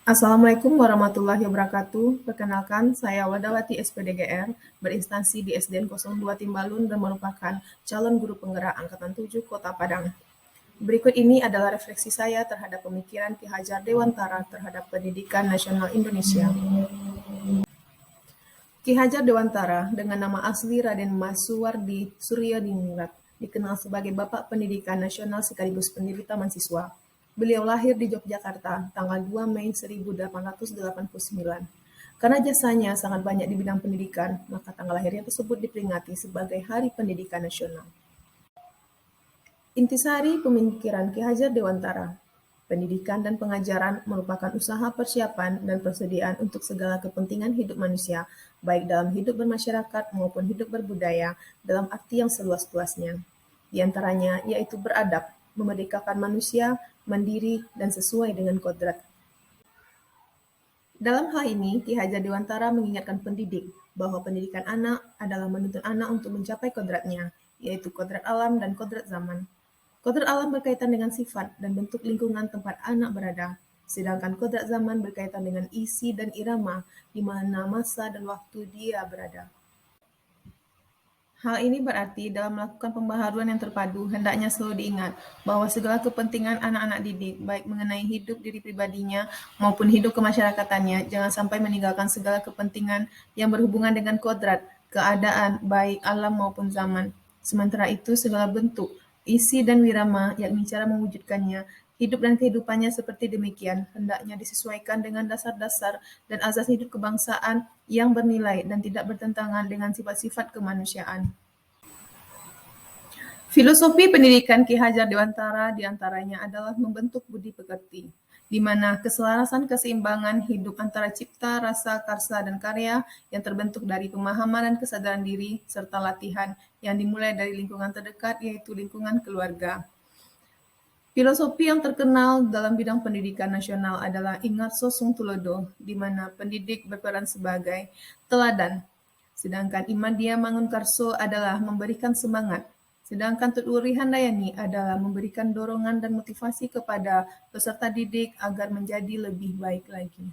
Assalamualaikum warahmatullahi wabarakatuh. Perkenalkan, saya Wadawati SPDGR, berinstansi di SDN 02 Timbalun dan merupakan calon guru penggerak Angkatan 7 Kota Padang. Berikut ini adalah refleksi saya terhadap pemikiran Ki Hajar Dewantara terhadap pendidikan nasional Indonesia. Ki Hajar Dewantara dengan nama asli Raden Masuwardi Suryodiningrat dikenal sebagai Bapak Pendidikan Nasional sekaligus pendiri Taman Siswa. Beliau lahir di Yogyakarta tanggal 2 Mei 1889. Karena jasanya sangat banyak di bidang pendidikan, maka tanggal lahirnya tersebut diperingati sebagai Hari Pendidikan Nasional. Intisari pemikiran Ki Hajar Dewantara. Pendidikan dan pengajaran merupakan usaha persiapan dan persediaan untuk segala kepentingan hidup manusia, baik dalam hidup bermasyarakat maupun hidup berbudaya, dalam arti yang seluas-luasnya. Di antaranya yaitu beradab, memerdekakan manusia, mandiri, dan sesuai dengan kodrat. Dalam hal ini, Ki Hajar Dewantara mengingatkan pendidik bahwa pendidikan anak adalah menuntun anak untuk mencapai kodratnya, yaitu kodrat alam dan kodrat zaman. Kodrat alam berkaitan dengan sifat dan bentuk lingkungan tempat anak berada, sedangkan kodrat zaman berkaitan dengan isi dan irama di mana masa dan waktu dia berada. Hal ini berarti dalam melakukan pembaharuan yang terpadu, hendaknya selalu diingat bahwa segala kepentingan anak-anak didik, baik mengenai hidup diri pribadinya maupun hidup kemasyarakatannya, jangan sampai meninggalkan segala kepentingan yang berhubungan dengan kodrat, keadaan, baik alam maupun zaman. Sementara itu, segala bentuk, isi dan wirama, yakni cara mewujudkannya, hidup dan kehidupannya seperti demikian, hendaknya disesuaikan dengan dasar-dasar dan azas hidup kebangsaan yang bernilai dan tidak bertentangan dengan sifat-sifat kemanusiaan. Filosofi pendidikan Ki Hajar Dewantara diantaranya adalah membentuk budi pekerti, di mana keselarasan keseimbangan hidup antara cipta, rasa, karsa, dan karya yang terbentuk dari pemahaman dan kesadaran diri, serta latihan yang dimulai dari lingkungan terdekat, yaitu lingkungan keluarga. Filosofi yang terkenal dalam bidang pendidikan nasional adalah Ingarso Sungtulodo, di mana pendidik berperan sebagai teladan. Sedangkan Imadia Mangunkarso adalah memberikan semangat. Sedangkan Tutwuri Handayani adalah memberikan dorongan dan motivasi kepada peserta didik agar menjadi lebih baik lagi.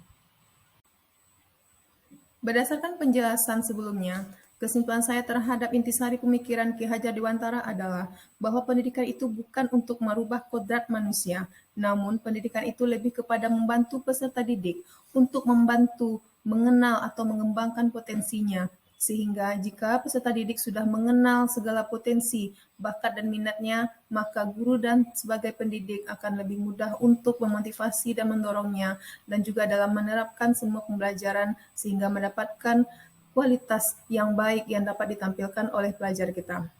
Berdasarkan penjelasan sebelumnya, kesimpulan saya terhadap intisari pemikiran Ki Hajar Dewantara adalah bahwa pendidikan itu bukan untuk merubah kodrat manusia, namun pendidikan itu lebih kepada membantu peserta didik untuk membantu mengenal atau mengembangkan potensinya. Sehingga jika peserta didik sudah mengenal segala potensi, bakat dan minatnya, maka guru dan sebagai pendidik akan lebih mudah untuk memotivasi dan mendorongnya, dan juga dalam menerapkan semua pembelajaran sehingga mendapatkan kualitas yang baik yang dapat ditampilkan oleh pelajar kita.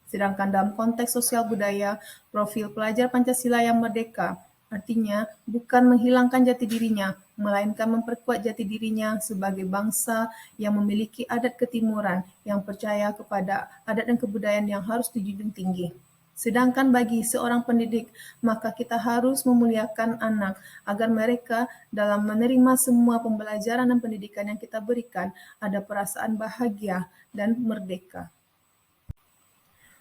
Sedangkan dalam konteks sosial budaya, profil pelajar Pancasila yang merdeka artinya bukan menghilangkan jati dirinya, melainkan memperkuat jati dirinya sebagai bangsa yang memiliki adat ketimuran yang percaya kepada adat dan kebudayaan yang harus dijunjung tinggi. Sedangkan bagi seorang pendidik, maka kita harus memuliakan anak agar mereka dalam menerima semua pembelajaran dan pendidikan yang kita berikan ada perasaan bahagia dan merdeka.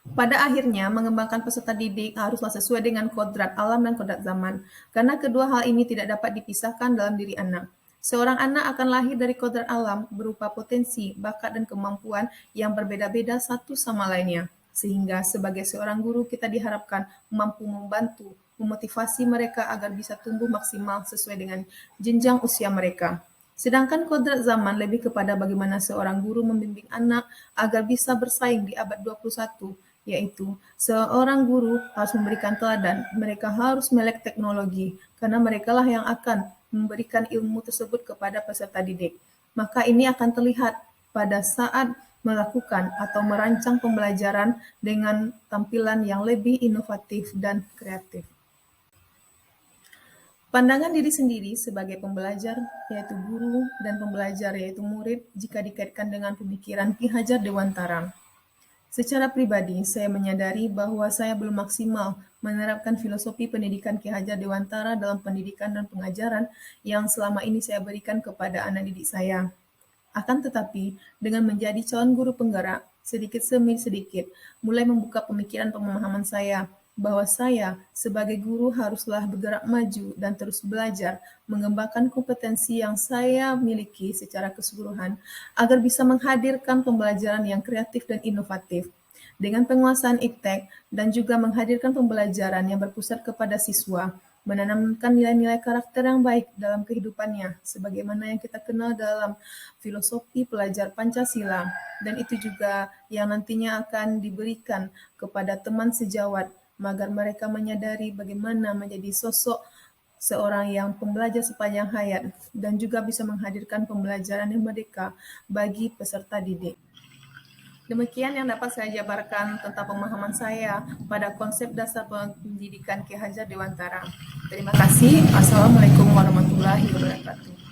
Pada akhirnya, mengembangkan peserta didik haruslah sesuai dengan kodrat alam dan kodrat zaman, karena kedua hal ini tidak dapat dipisahkan dalam diri anak. Seorang anak akan lahir dari kodrat alam berupa potensi, bakat, dan kemampuan yang berbeda-beda satu sama lainnya. Sehingga sebagai seorang guru kita diharapkan mampu membantu, memotivasi mereka agar bisa tumbuh maksimal sesuai dengan jenjang usia mereka. Sedangkan kodrat zaman lebih kepada bagaimana seorang guru membimbing anak agar bisa bersaing di abad 21, yaitu seorang guru harus memberikan teladan, mereka harus melek teknologi, karena merekalah yang akan memberikan ilmu tersebut kepada peserta didik. Maka ini akan terlihat pada saat melakukan atau merancang pembelajaran dengan tampilan yang lebih inovatif dan kreatif. Pandangan diri sendiri sebagai pembelajar, yaitu guru, dan pembelajar, yaitu murid, jika dikaitkan dengan pemikiran Ki Hajar Dewantara. Secara pribadi, saya menyadari bahwa saya belum maksimal menerapkan filosofi pendidikan Ki Hajar Dewantara dalam pendidikan dan pengajaran yang selama ini saya berikan kepada anak didik saya. Akan tetapi, dengan menjadi calon guru penggerak, sedikit demi sedikit, mulai membuka pemikiran pemahaman saya bahwa saya sebagai guru haruslah bergerak maju dan terus belajar, mengembangkan kompetensi yang saya miliki secara keseluruhan agar bisa menghadirkan pembelajaran yang kreatif dan inovatif. Dengan penguasaan iptek dan juga menghadirkan pembelajaran yang berpusat kepada siswa, menanamkan nilai-nilai karakter yang baik dalam kehidupannya, sebagaimana yang kita kenal dalam filosofi pelajar Pancasila, dan itu juga yang nantinya akan diberikan kepada teman sejawat, agar mereka menyadari bagaimana menjadi sosok seorang yang pembelajar sepanjang hayat, dan juga bisa menghadirkan pembelajaran yang merdeka bagi peserta didik. Demikian yang dapat saya jabarkan tentang pemahaman saya pada konsep dasar pendidikan Ki Hajar Dewantara. Terima kasih. Assalamualaikum warahmatullahi wabarakatuh.